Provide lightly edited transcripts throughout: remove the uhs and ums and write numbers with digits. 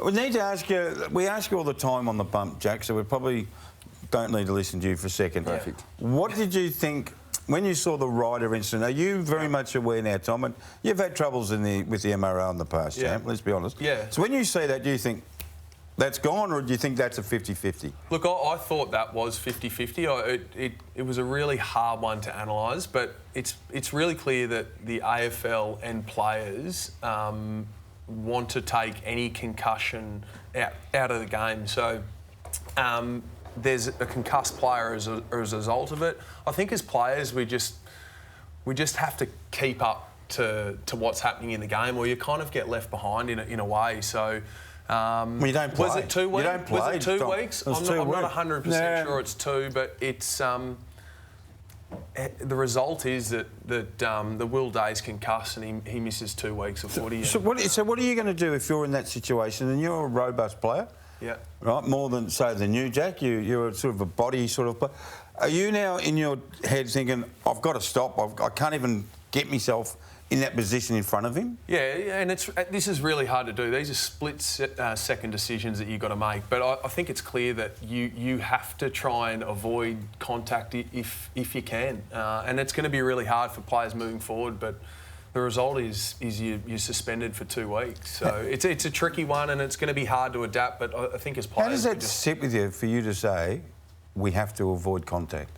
We need to ask you, we ask you all the time on the bump, Jack, so we probably don't need to listen to you for a second. Perfect. What did you think when you saw the Ryder incident? Are you very much aware now, Tom? And you've had troubles with the MRO in the past, champ, let's be honest. Yeah. So when you see that, do you think that's gone, or do you think that's a 50-50? Look, I thought that was 50-50. It was a really hard one to analyse, but it's really clear that the AFL and players want to take any concussion out of the game. So there's a concussed player as a result of it. I think as players we just have to keep up to what's happening in the game, or you kind of get left behind in a way. So. Well, you don't play. Was it 2 weeks? You don't play. Was it 2 weeks? I'm not 100% sure it's 2, but it's the result is that the Will Day's concussed and he misses 2 weeks of footy. So what are you going to do if you're in that situation and you're a robust player? Yeah. Right, more than say than you, Jack. You're sort of a body sort of player. Are you now in your head thinking, I've got to stop? I can't even get myself in that position in front of him? Yeah, and this is really hard to do. These are split-second decisions that you've got to make. But I think it's clear that you have to try and avoid contact if you can. And it's going to be really hard for players moving forward. But the result is you're suspended for 2 weeks. So it's a tricky one, and it's going to be hard to adapt. But I think as players... How does that sit with you for you to say, we have to avoid contact?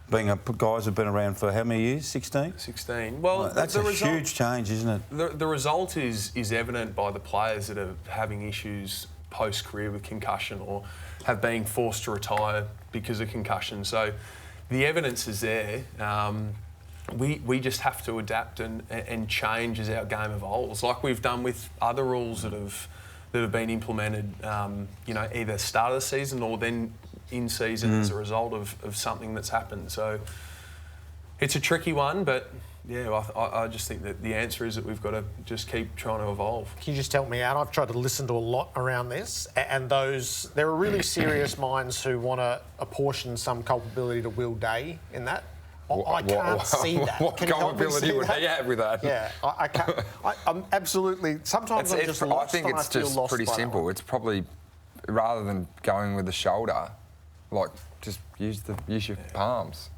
Being guys have been around for how many years? 16? 16. Well, that's a huge change, isn't it? The result is evident by the players that are having issues post-career with concussion or have been forced to retire because of concussion. So the evidence is there. We just have to adapt and change as our game evolves, like we've done with other rules that have been implemented, either start of the season or then in season as a result of something that's happened. So it's a tricky one, but yeah, I just think that the answer is that we've got to just keep trying to evolve. Can you just help me out? I've tried to listen to a lot around this, and there are really serious minds who want to apportion some culpability to Will Day in that. I can't see that. What culpability would he have with that? Yeah, I can't. I'm absolutely. Sometimes I'm just lost. I think it's just pretty simple. It's probably rather than going with the shoulder, like just use your palms.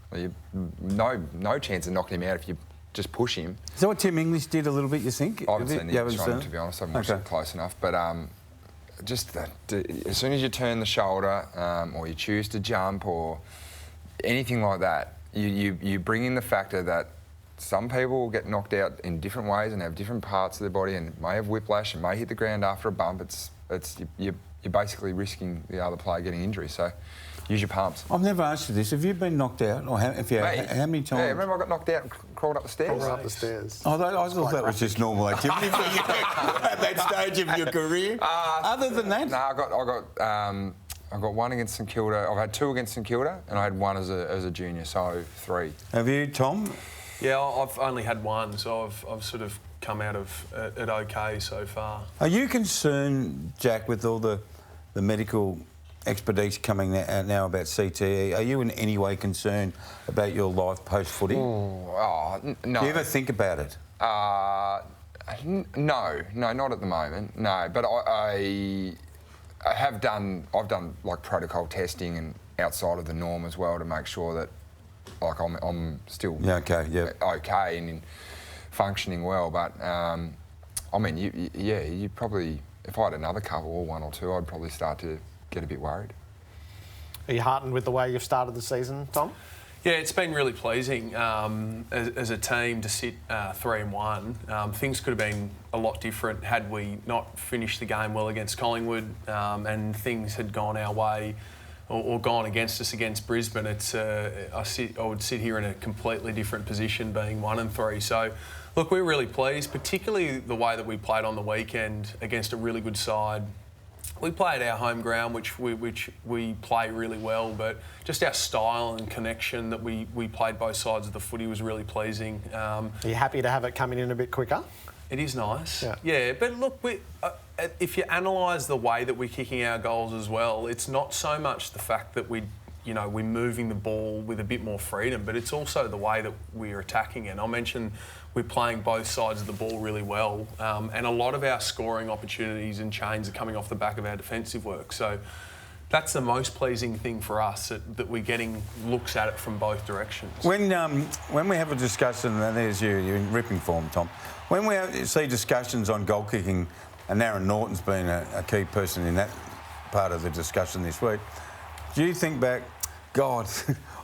No chance of knocking him out if you just push him. Is that what Tim English did a little bit, you think? I haven't seen the English one, to be honest. I haven't watched it close enough. But just that, as soon as you turn the shoulder or you choose to jump or anything like that, you bring in the factor that some people will get knocked out in different ways and have different parts of their body and may have whiplash and may hit the ground after a bump. You're basically risking the other player getting injury. So use your palms. I've never asked you this. Have you been knocked out? Or how many times? Yeah, remember I got knocked out and crawled up the stairs? Crawled up the stairs. Oh, I thought that was just normal activity for you at that stage of your career. Other than that? No, I got one against St Kilda. I've had 2 against St Kilda, and I had 1 as a junior, so 3. Have you, Tom? Yeah, I've only had 1, so I've sort of come out of it okay so far. Are you concerned, Jack, with all the medical expertise coming out now about CTE? Are you in any way concerned about your life post-footy? No. Do you ever think about it? No, not at the moment. No, but I've done like protocol testing and outside of the norm as well to make sure that like I'm still okay and functioning well. But you probably, if I had another couple or 1 or 2, I'd probably start to get a bit worried. Are you heartened with the way you've started the season, Tom? Yeah, it's been really pleasing as a team to sit 3-1. Things could have been a lot different had we not finished the game well against Collingwood and things had gone our way or gone against us against Brisbane. I would sit here in a completely different position being 1-3. So, look, we're really pleased, particularly the way that we played on the weekend against a really good side. We play at our home ground, which we play really well, but just our style and connection that we played both sides of the footy was really pleasing. Are you happy to have it coming in a bit quicker? It is nice. Yeah, but look, if you analyse the way that we're kicking our goals as well, it's not so much the fact that we you know, we're moving the ball with a bit more freedom, but it's also the way that we're attacking it. And I mentioned we're playing both sides of the ball really well, and a lot of our scoring opportunities and chains are coming off the back of our defensive work. So that's the most pleasing thing for us, that we're getting looks at it from both directions. When we have a discussion, and there's you're in ripping form, Tom. When we see discussions on goal kicking, and Aaron Norton's been a key person in that part of the discussion this week, do you think back, God,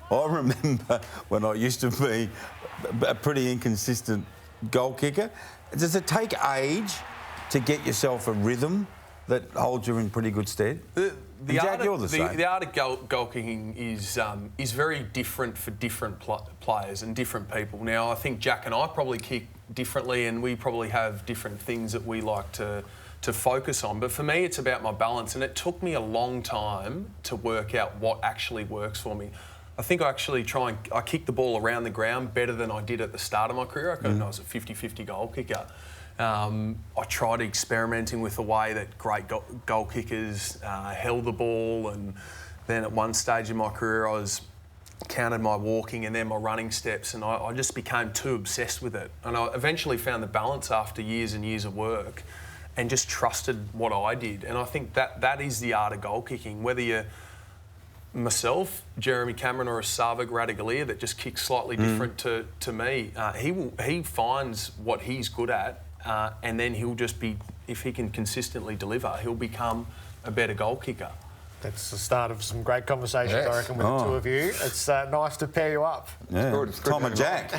I remember when I used to be a pretty inconsistent goal kicker. Does it take age to get yourself a rhythm that holds you in pretty good stead? The Jack, you're the same. The art of goal kicking is very different for different players and different people. Now, I think Jack and I probably kick differently, and we probably have different things that we like to focus on. But for me, it's about my balance, and it took me a long time to work out what actually works for me. I think I actually I kick the ball around the ground better than I did at the start of my career. I was a 50-50 goal kicker. I tried experimenting with the way that great goal kickers held the ball, and then at one stage in my career I counted my walking and then my running steps, and I just became too obsessed with it. And I eventually found the balance after years and years of work and just trusted what I did. And I think that is the art of goal kicking. Whether you're myself, Jeremy Cameron, or a Savag Radaglia that just kicks slightly different to me, he finds what he's good at, and then he'll just be, if he can consistently deliver, he'll become a better goal kicker. That's the start of some great conversations, Yes. I reckon, with the two of you. It's nice to pair you up. Yeah. It's good. Tom and Jack.